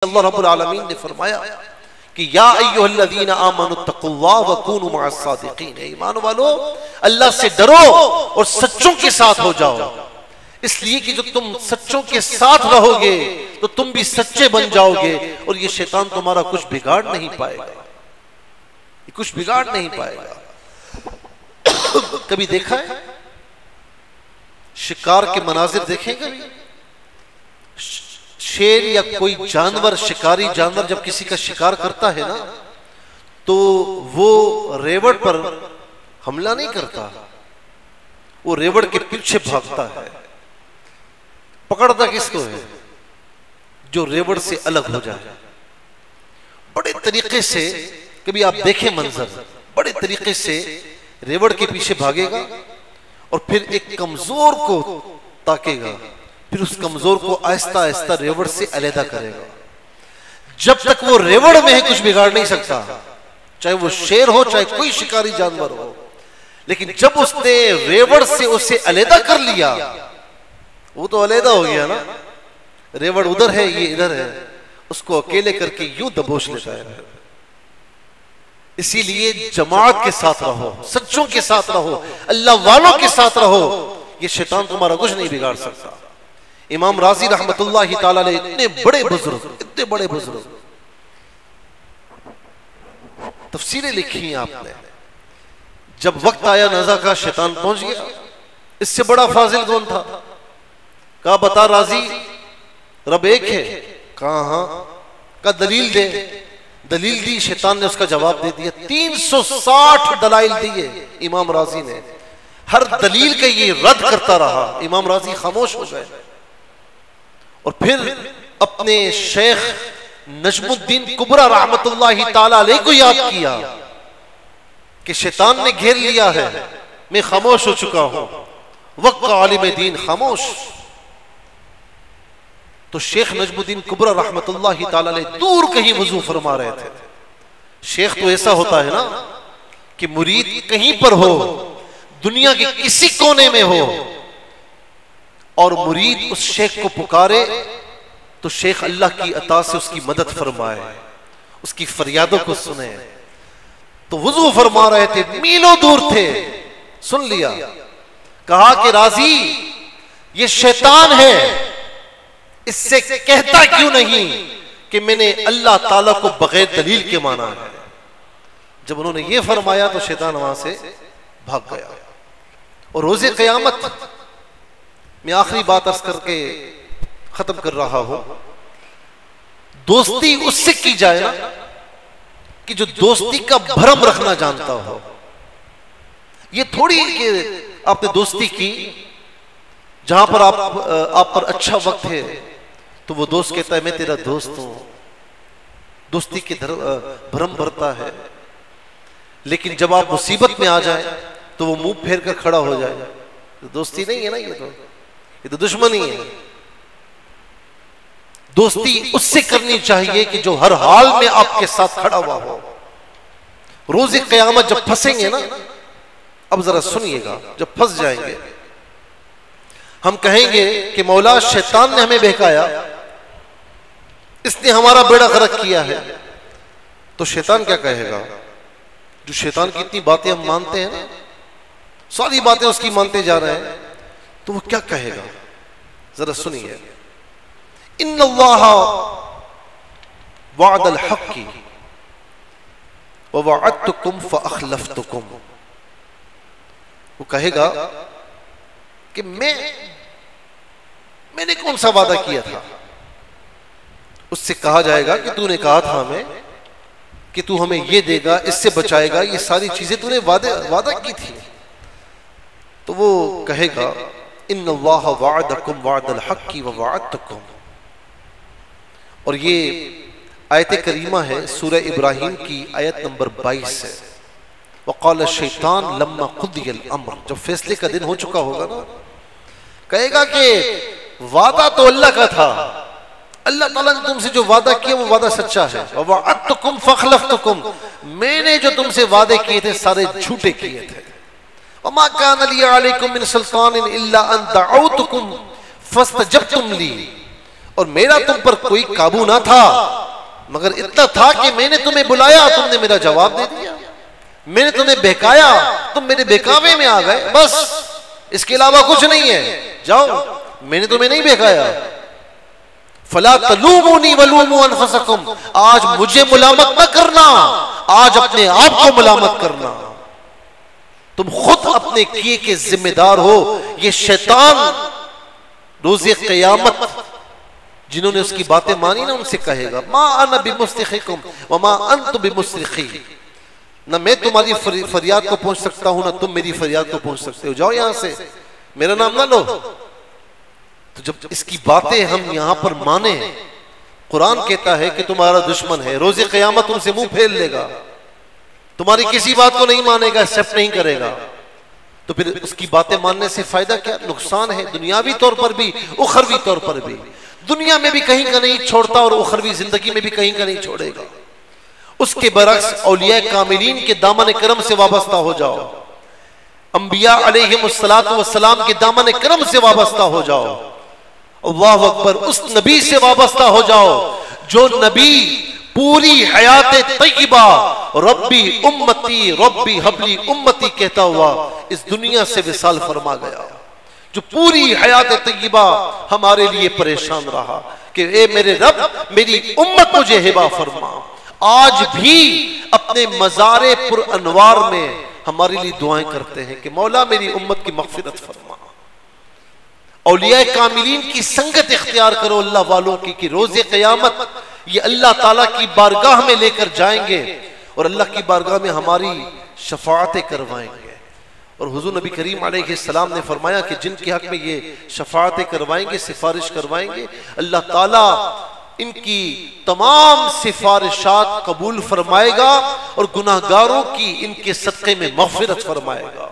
अल्लाह रब्बुल आलमीन ने फरमाया कि या अय्युहल्लज़ीना आमनुत्तक़ुल्लाह व कूनू मअस-सादिक़ीन, ईमान वालो अल्लाह से डरो और सच्चों के साथ हो जाओ। इसलिए कि जो तुम सच्चों के साथ रहोगे तो तुम भी सच्चे बन जाओगे और ये शैतान तुम्हारा कुछ बिगाड़ नहीं पाएगा, ये कुछ बिगाड़ नहीं पाएगा। कभी देखा है शिकार के मनाजिर देखें कभी? शेर या कोई जानवर, शिकारी जानवर जब किसी का शिकार करता है ना तो वो रेवड़ पर हमला नहीं करता, वो रेवड़ के पीछे भागता है। पकड़ता किसको है? जो रेवड़ से अलग हो जाए। बड़े तरीके से, कभी आप देखें मंजर, बड़े तरीके से रेवड़ के पीछे भागेगा और फिर एक कमजोर को ताकेगा, फिर उस कमजोर को आहिस्ता आहिस्ता रेवड़ से अलहदा करेगा। जब तक वो रेवड़ में है कुछ बिगाड़ नहीं सकता, चाहे वो शेर हो चाहे कोई शिकारी जानवर हो। लेकिन जब उसने रेवड़ से उसे अलहदा कर लिया, वो तो अलहदा हो गया ना, रेवड़ उधर है ये इधर है, उसको अकेले करके यूं दबोच लेता है। इसीलिए जमात के साथ रहो, सच्चों के साथ रहो, अल्लाह वालों के साथ रहो, ये शैतान तुम्हारा कुछ नहीं बिगाड़ सकता। इमाम राजी रहमतुल्लाहि ताला अलैह इतने बड़े बुजुर्ग तफसीरें लिखी हैं आपने। जब वक्त आया नज़ा का, शैतान पहुंच गया, इससे बड़ा फाजिल कौन था? कहा बता राजी रब एक है? कहा हाँ। का दलील दे। दलील दी, शैतान ने उसका जवाब दे दिया। 360 दलाइल दिए इमाम राजी ने, हर दलील का ये रद्द करता रहा। इमाम राजी खामोश हो गए और फिर अपने शेख नजमुद्दीन कुबरा रहमतुल्लाहि ताला अलैह को याद किया कि शैतान ने घेर लिया है, मैं खामोश हो चुका हूं, वक्त का आलिम दीन खामोश। तो शेख नजमुद्दीन कुबरा रहमतुल्लाहि ताला अलैह दूर कहीं वजू फरमा रहे थे। शेख तो ऐसा होता है ना कि मुरीद कहीं पर हो, दुनिया के किसी कोने में हो, और मुरीद उस शेख को पुकारे तो शेख अल्लाह की अता से उसकी मदद फरमाए, उसकी फरियादों को सुने। तो वुजू फरमा रहे थे, मीलों दूर थे, सुन लिया। कहा कि राजी ये शैतान है, इससे कहता क्यों नहीं कि मैंने अल्लाह ताला को बगैर दलील के माना है। जब उन्होंने ये फरमाया तो शैतान वहां से भाग गया। और रोज़े क़यामत मैं आखिरी बात अर्ज करके खत्म कर रहा हूं, दोस्ती उससे की जाए ना कि जो दोस्ती का भरम रखना जानता हो। ये थोड़ी कि आपने दोस्ती की जहां पर आप पर अच्छा वक्त है तो वो दोस्त कहता है मैं तेरा दोस्त हूं, दोस्ती के भरम भरता है। लेकिन जब आप मुसीबत में आ जाए तो वो मुंह फेर कर खड़ा हो जाए, तो दोस्ती नहीं है ना, ये तो दुश्मनी है। दोस्ती उससे करनी चाहिए कि जो हर हाल में आपके साथ खड़ा हुआ हो। रोज़े क़यामत जब फंसेंगे ना, अब जरा सुनिएगा, जब फंस जाएंगे हम कहेंगे कि मौला शैतान ने हमें बहकाया, इसने हमारा बेड़ा गर्क किया है। तो शैतान क्या कहेगा? जो शैतान की इतनी बातें हम मानते हैं ना, सारी बातें उसकी मानते जा रहे हैं, तो वो क्या कहेगा? जरा सुनिए। इन्नल्लाह वअदल हक़्क़ि व वअदतुकुम फअख़लफ़्तुकुम। वो कहेगा कि मैंने कौन सा वादा किया था? उससे कहा जाएगा कि तूने कहा था हमें कि तू हमें ये देगा, इससे बचाएगा, ये सारी चीजें तूने वादा की थी। तो वो कहेगा इन्नल्लाह वअदकुम वअदल हक़्क़ि व वअदतुकुम। और ये आयत करीमा है सूरह इब्राहिम की आयत नंबर 22 है। वक़ाल शैतान लम्मा क़ुदियल अम्र, जब फैसले का दिन हो चुका होगा ना, कहेगा कि वादा तो अल्लाह का था, अल्लाह ताला ने तुमसे जो वादा किया वो वादा सच्चा है। वअदतुकुम फअख़लफ़्तुकुम, मैंने जो तुमसे वादे किए थे सारे झूठे किए थे। वमा कान ली अलैकुम मिन सुल्तानिन इल्ला अन दअउतुकुम फस्तजबतुम ली, और मेरा तुम पर कोई काबू ना था, मगर इतना था कि मैंने तुम्हें बुलाया, तुमने मेरा जवाब दे दिया। मैंने तुम्हें बहकाया, तुम मेरे बहकावे में आ गए, बस इसके अलावा कुछ नहीं है। जाओ, मैंने तुम्हें नहीं बहकाया। फला तलूमुनी वलूमू अनफुसकुम, आज मुझे मुलामत न करना, आज अपने आप को मुलामत करना। तुम खुद अपने किए के जिम्मेदार हो। ये शैतान रोज़े क़यामत जिन्होंने उसकी बातें मानी ना, उनसे कहेगा मा अना बिमुस्तिखिकुम व मा अंतुम बिमुस्तिखी, ना मैं तुम्हारी फरियाद को पहुंच सकता हूं, ना तुम मेरी फरियाद को पहुंच सकते हो। जाओ यहां से, मेरा नाम ना लो। तो जब इसकी बातें हम यहां पर माने, कुरान कहता है कि तुम्हारा दुश्मन है, रोज़े क़यामत तुमसे मुंह फेर लेगा, तुम्हारी किसी बात को नहीं मानेगा, एक्सेप्ट नहीं करेगा। तो फिर उसकी बातें मानने से फायदा क्या? नुकसान है, दुनियावी तौर पर भी, उखरवी तौर पर भी। दुनिया में भी कहीं का नहीं छोड़ता और उखरवी जिंदगी में भी कहीं का नहीं छोड़ेगा। उसके बरक्स औलिया कामिलीन के दामन करम से वाबस्ता हो जाओ, अंबिया अलैहिमुस्सलातु वस्सलाम के दामन करम से वाबस्ता हो जाओ। अल्लाहु अकबर, उस नबी से वाबस्ता हो जाओ जो नबी पूरी हयात तय्यबा रब्बी उम्मती रब्बी हबली उम्मती कहता हुआ इस दुनिया से विसाल फरमा गया, जो पूरी हयात तय्यबा हमारे लिए परेशान रहा कि ए मेरे रब, मेरी उम्मत मुझे हिबा फरमा। आज भी अपने मज़ारे पुर अनवार में हमारे लिए दुआएं करते हैं कि मौला मेरी उम्मत की मग़फ़िरत फरमा। औलिया कामिलीन की संगत इख्तियार करो अल्लाह वालों की, कि रोज़े क़यामत ये अल्लाह ताला की बारगाह में लेकर जाएंगे और अल्लाह की बारगाह में हमारी शफाअतें करवाएंगे। और हुजूर नबी करीम अलैहिस्सलाम ने फरमाया कि जिनके हक में ये शफाअतें करवाएंगे, सिफारिश करवाएंगे, अल्लाह ताला इनकी तमाम सिफारिशात कबूल फरमाएगा और गुनाहगारों की इनके सदक़े में मग़फ़िरत फरमाएगा।